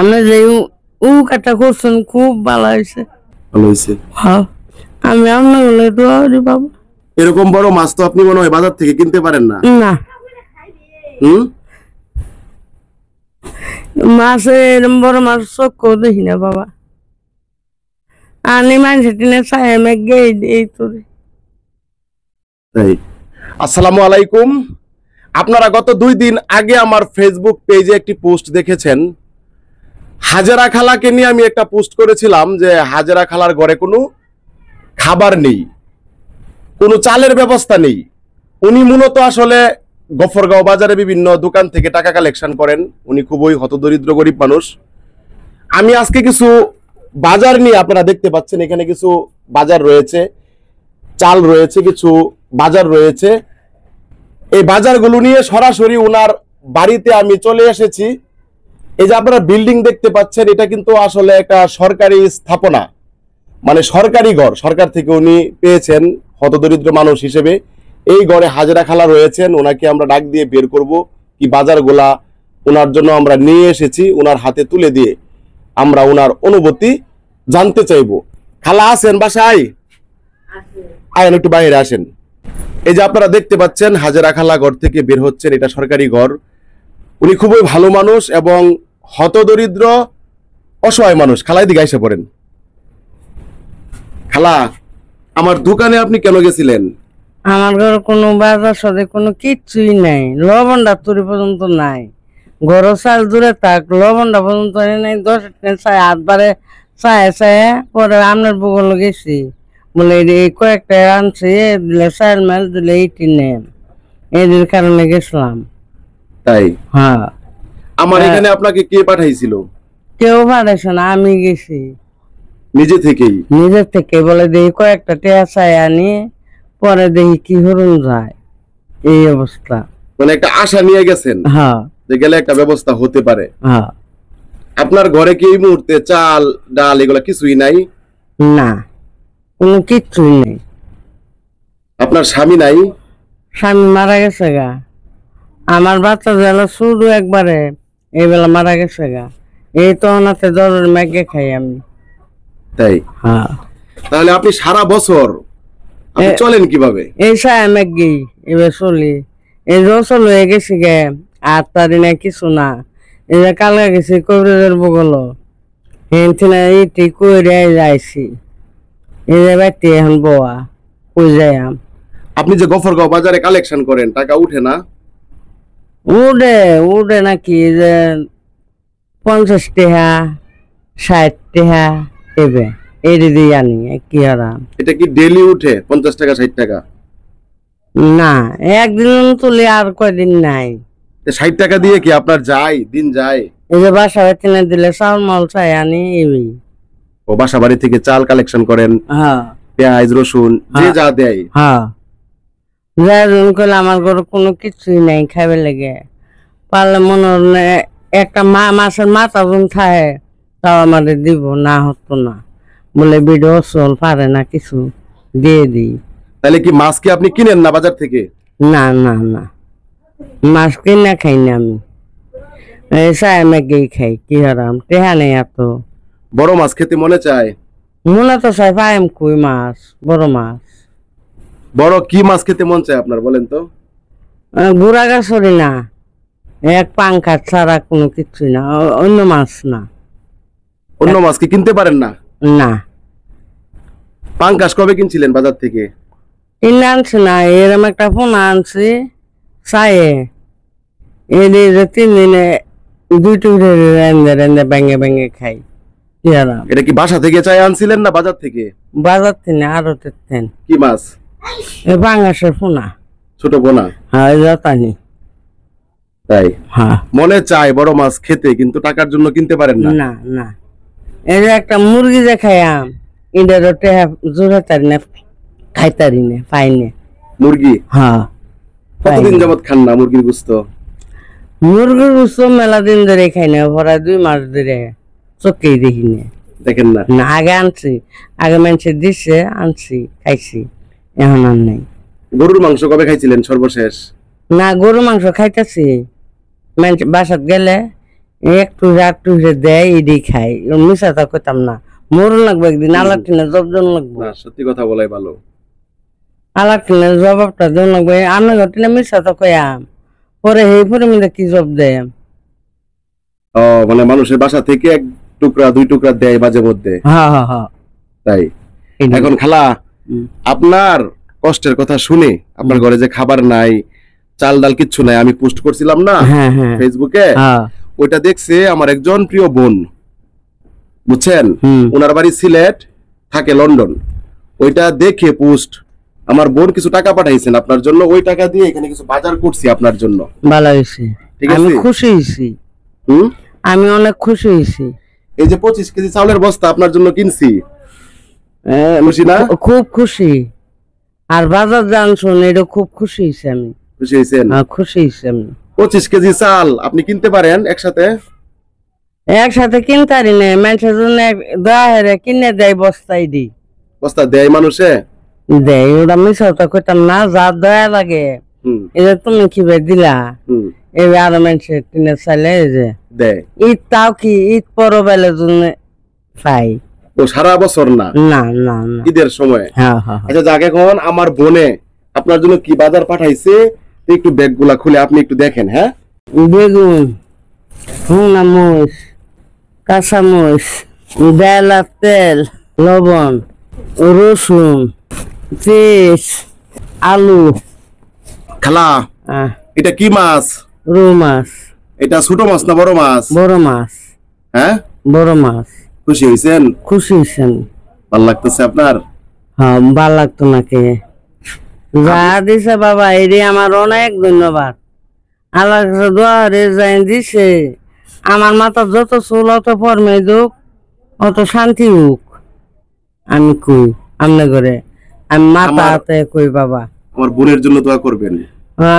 আমি যে কাটা করছেন খুব ভালো হয়েছে। ভালো হয়েছে। হ্যাঁ, আমি আপনার বলে দোয়া করি বাবা। এরকম বড় মাছ তো আপনি মনে হয় বাজার থেকে কিনতে পারেন না। না, মাছে এরকম বড় মাছ চোখ দেখি না বাবা। আনি মানুষের টিনে চায় মেঘে এই তোরে। তাই। আসসালামু আলাইকুম। আপনারা গত 2 দিন আগে আমার ফেসবুক পেজে একটি পোস্ট দেখেছেন। হাজেরা খালাকে নিয়ে আমি একটা পোস্ট করেছিলাম যে হাজেরা খালার ঘরে কোনো খাবার নেই, কোনো চালের ব্যবস্থা নেই। উনি মূলত আসলে গফরগাঁও বাজারে বিভিন্ন দোকান থেকে টাকা কালেকশন করেন। উনি খুবই হতদরিদ্র গরিব মানুষ। আমি আজকে কিছু বাজার নিয়ে, আপনারা দেখতে পাচ্ছেন এখানে কিছু বাজার রয়েছে, চাল রয়েছে, কিছু বাজার রয়েছে। এই বাজারগুলো নিয়ে সরাসরি ওনার বাড়িতে আমি চলে এসেছি। এই যে আপনারা বিল্ডিং দেখতে পাচ্ছেন, এটা কিন্তু আসলে একটা সরকারি স্থাপনা, মানে সরকারি ঘর, সরকার থেকে উনি পেয়েছেন হতদরিদ্র মানুষ হিসেবে। এই ঘরে হাজেরা খালা রয়েছেন, ওনাকে আমরা ডাক দিয়ে বের করব। কি বাজারগুলা ওনার জন্য আমরা নিয়ে এসেছি, ওনার হাতে তুলে দিয়ে আমরা ওনার অনুভূতি জানতে চাইবো। খালা আছেন বাসায়? আয়েন, একটু বাইরে আসেন। এই যে আপনারা দেখতে পাচ্ছেন হাজেরা খালা ঘর থেকে বের হচ্ছেন, এটা সরকারি ঘর। উনি খুবই ভালো মানুষ এবং হতদরিদ্র অসহায় মানুষ। খালা এদিকে এসে পড়েন। খালা, আমার দোকানে আপনি কেন গেছিলেন? আমার ঘরে কোনো বাজার সাথে কোনো কিচ্ছুই নাই, লবণটা তুরি পর্যন্ত নাই। ঘর চাল দূরে থাক, লবণটা পর্যন্ত নাই। 10 চায় 8 বারে চায় পরে আপনার বগল গেছি, বলে এই কয়েকটা আনছি, দিলে 4 মাস দিলে 18 নেন, এদের কারণে গেছিলাম। তাই? হ্যাঁ। আমার এখানে আপনাকে কে পাঠাইছিল? কেউ পাঠাইছে না, আমি গেছি নিজে থেকে। বলে দেখি কয়েকটা টেয়া চাই আনি, পরে দেখি কি হরুন যায়, এই অবস্থা। মানে একটা আশা নিয়ে গেছেন? হ্যাঁ, যে গেলে একটা ব্যবস্থা হতে পারে। হ্যাঁ। আপনার ঘরে কি এই মুহূর্তে চাল ডাল এগুলা কিছুই নাই? না, কোনো কিচ্ছুই নেই। আপনার স্বামী নাই? স্বামী মারা গেছে গা। আমার বাচ্চা জেলা শুরু একবারে এই বেলা মারা গেছে গা। এই তো ওনাতে জ্বরের ম্যাগে খাই আমি। তাই? হ্যাঁ। তাহলে আপনি সারা বছর আপনি চলেন কিভাবে? এই সায়া ম্যাগি এবার চলি, এই রসল হয়ে গেছি গে, আর তারি না কিছু না। এই যে কালকে গেছি কবিরের বগল, হেনথিনা ইটি কইরে যাইছি, এই যে বাইতে এখন বোয়া কই যাইম। আপনি যে গফরগাঁও বাজারে কালেকশন করেন, টাকা উঠে না? উঠে নাকি, যে 50 টাকা 60 টাকা এবে এই দিয়ে আনি। কি হারাম, এটা কি ডেইলি উঠে 50 টাকা 60 টাকা? না, একদিন তুলি, আর কয়দিন নাই। 60 টাকা দিয়ে কি আপনার যায়, দিন যায়? এই যে বাসা বাড়ি থেকে দিলে চাউল মাল চাই আনি। ও বাসা বাড়ি থেকে চাল কালেকশন করেন? হ্যাঁ। পেঁয়াজ রসুন যে যা দেয়? হ্যাঁ। করলে আমার ঘরে কোনো কিছুই নাই খাইবে লেগে। পারলে মনে হলে একটা মাছের মাথা বোন থাকে, তাও আমাদের দিব, না হতো না। বলে ভিডিও চল পারে না, কিছু দিয়ে দিই। তাহলে কি মাছ কি আপনি কিনেন না বাজার থেকে? না না না, মাছ কিনা খাই না আমি, চায় ম্যাগেই খাই। কি হারাম, টেহা নেই এত। বড় মাছ খেতে মনে চায়? মনে তো চাই পাইম কই মাছ, বড় মাছ। বড় কি মাছ খেতে মন চায় আপনার বলেন তো? গুড়া গাছরি না, এক পাঙ্কার ছাড়া কোনো কিছুই না, অন্য মাছ না। অন্য মাছ কি কিনতে পারেন না? না। পাঙ্কাশ কবে কিনছিলেন বাজার থেকে? কিনে আনছি না, এরম একটা ফোন আনছি চায়ে, এই 3 দিনে 2 টুকরে রেন্দে ব্যাঙ্গে ব্যাঙ্গে খাই। কি হারাম। এটা কি বাসা থেকে চাই আনছিলেন না বাজার থেকে? বাজার থেকে আরো তেন। কি মাছ? এই বাঙ্গাসের ফোনা, ছোট পোনা? হ্যাঁ, জাতানি। তাই? হ্যাঁ। মনে চায় বড় মাছ খেতে, কিন্তু টাকার জন্য কিনতে পারেন না? না না, এই যে একটা মুরগি যে খাইয়াম, এটারও টেহা জোরে তারি না, খাইতারি না, পাই না। মুরগি? হ্যাঁ। কতদিন যাবত খান না মুরগির গোস্ত? মুরগির গোস্ত মেলা দিন ধরে খাই না, ভরা 2 মাস ধরে চোখেই দেখি না। দেখেন না? না, আগে আনছি, আগে মানুষের দিচ্ছে, আনছি, খাইছি, এখন আর নাই। গরুর মাংস কবে খাইছিলেন সর্বশেষ? না, গরু মাংস খাইতেছি, মানুষ বাসাত গেলে একটু একটু দেয় এডি খাই, মিশাটা কইতাম না। মরুন লাগবে একদিন, আল্লাহ টিনে জবজন লাগবো, না সত্যি কথা বলাই ভালো। আল্লাহ টিনে জবাবটা জন লাগবে। আমি ঘটনা মিশাটা কয়াম, পরে এই পরে মিলে কি জব দেয়। ও মানে মানুষের বাসা থেকে এক টুকরা দুই টুকরা দেয় মাঝে মধ্যে। হ্যাঁ হ্যাঁ হ্যাঁ। তাই এখন খালা আপনার কষ্টের কথা শুনে, আপনার ঘরে যে খাবার নাই, চাল ডাল কিচ্ছু নাই, আমি পোস্ট করছিলাম না হ্যাঁ হ্যাঁ ফেসবুকে, হ্যাঁ ওইটা দেখছে আমার একজন প্রিয় বোন, বুঝছেন, ওনার বাড়ি সিলেট, থাকে লন্ডন। ওইটা দেখে পোস্ট আমার বোন কিছু টাকা পাঠাইছেন আপনার জন্য, ওই টাকা দিয়ে এখানে কিছু বাজার করছি আপনার জন্য। ভালো হয়েছে, ঠিক আমি আছে? খুশি হয়েছি, আমি অনেক খুশি হয়েছি। এই যে 25 কেজি চাউলের বস্তা আপনার জন্য কিনছি, খুশি না? খুব খুশি। আর বাজার জানছুন, এটা খুব খুশি হয়েছি আমি। খুশি হয়েছেন? খুশি হয়েছি আমি। 25 কেজি চাল আপনি কিনতে পারেন একসাথে? একসাথে কিনতে পারি না, মানুষের জন্য দয়া কিনে দেয়, বস্তায় দিই। বস্তা দেয় মানুষে? দেয়, ওটা মিশাটা কইতাম না, যা দয়া লাগে এটা তুমি কিভাবে দিলা, এবার আরো মানুষের কিনে চাইলে যে দেয়। ঈদ তাও কি ঈদ পরবেলার জন্য চাই, ও সারা বছর না, না না না, ঈদের সময়। হ্যাঁ হ্যাঁ। আচ্ছা যাক, এখন আমার বোনে আপনার জন্য কি বাজার পাঠাইছে একটু ব্যাগ গুলা খুলে আপনি একটু দেখেন। হ্যাঁ, বেগুন, ভুনা মরিচ, কাঁচা মরিচ, বেলা তেল, লবণ, রসুন, পেঁয়াজ, আলু। খালা এটা কি মাছ? রৌ মাছ। এটা ছোট মাছ না বড় মাছ? বড় মাছ। হ্যাঁ, বড় মাছ। খুশি হয়েছেন? খুশি হয়েছেন? ভালো লাগতেছে আপনার? হ্যাঁ, ভালো লাগতো নাকি? যা দিছে বাবা, এরে আমার অনেক ধন্যবাদ। আল্লাহ দোয়ারে যাই দিছে, আমার মাথা যত চুল অত ফরমে দুক, অত শান্তি হোক। আমি কই আমনে করে, আমি মাথা হাতে কই বাবা, আমার বোনের জন্য দোয়া করবেন।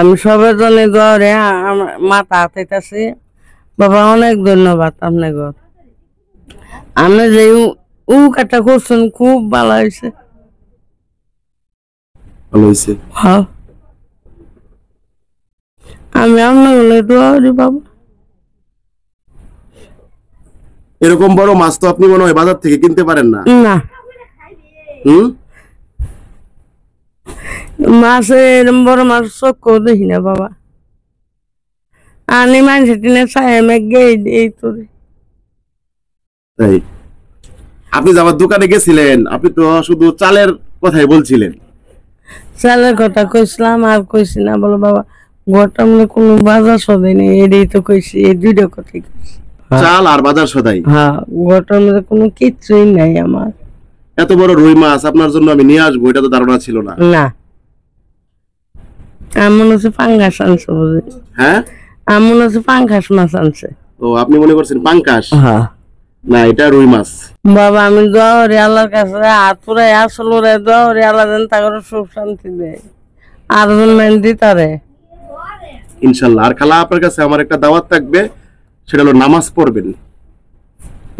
আমি সবের জন্য দোয়ারে মাথা হাতেছি বাবা। অনেক ধন্যবাদ আপনার ঘর, আপনি যে কাটা করছেন খুব ভালো হয়েছে। ভালো হয়েছে? হ্যাঁ, আমি আপনার বলে দোয়ারি বাবা। এরকম বড় মাছ তো আপনি মনে হয় বাজার থেকে কিনতে পারেন না। না, মাছের বড় মাছ চোখ দেখি না বাবা, আনি মানুষের টিনে চাই এই তোরে। তাই আপনি যাবার দোকানে গেছিলেন, আপনি তো শুধু চালের কথাই বলছিলেন। চালের কথা কইছিলাম, আর কইছি না বলো বাবা, ঘরটা মানে কোনো বাজার সদাই নেই, এটাই তো কইছি, এই দুইটা কথাই কইছি। চাল আর বাজার সদাই? হ্যাঁ, ঘরটার মধ্যে কোনো কিচ্ছুই নাই আমার। এত বড় রুই মাছ আপনার জন্য আমি নিয়ে আসবো, এটা তো ধারণা ছিল না। না, এমন হচ্ছে পাঙ্গাস আনছে বুঝি। হ্যাঁ, এমন হচ্ছে পাঙ্গাস মাছ আনছে। ও আপনি মনে করছেন পাঙ্কাস? হ্যাঁ না, এটা রুই মাছ। বাবা, আমি দোয়ারি আল্লাহর কাছে হাত পুরাই আসল রে, দোয়ারি আল্লাহ যেন তাকে সুখ শান্তি দেয়, আর জন দিতারে ইনশাল্লাহ। আর খালা আপনার কাছে আমার একটা দাওয়াত থাকবে, সেটা হলো নামাজ পড়বেন।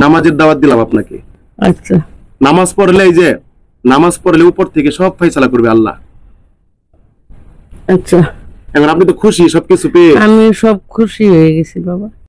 নামাজের দাওয়াত দিলাম আপনাকে। আচ্ছা, নামাজ পড়লে, এই যে নামাজ পড়লে উপর থেকে সব ফয়সালা করবে আল্লাহ। আচ্ছা, এখন আপনি তো খুশি সবকিছু পেয়ে? আমি সব খুশি হয়ে গেছি বাবা।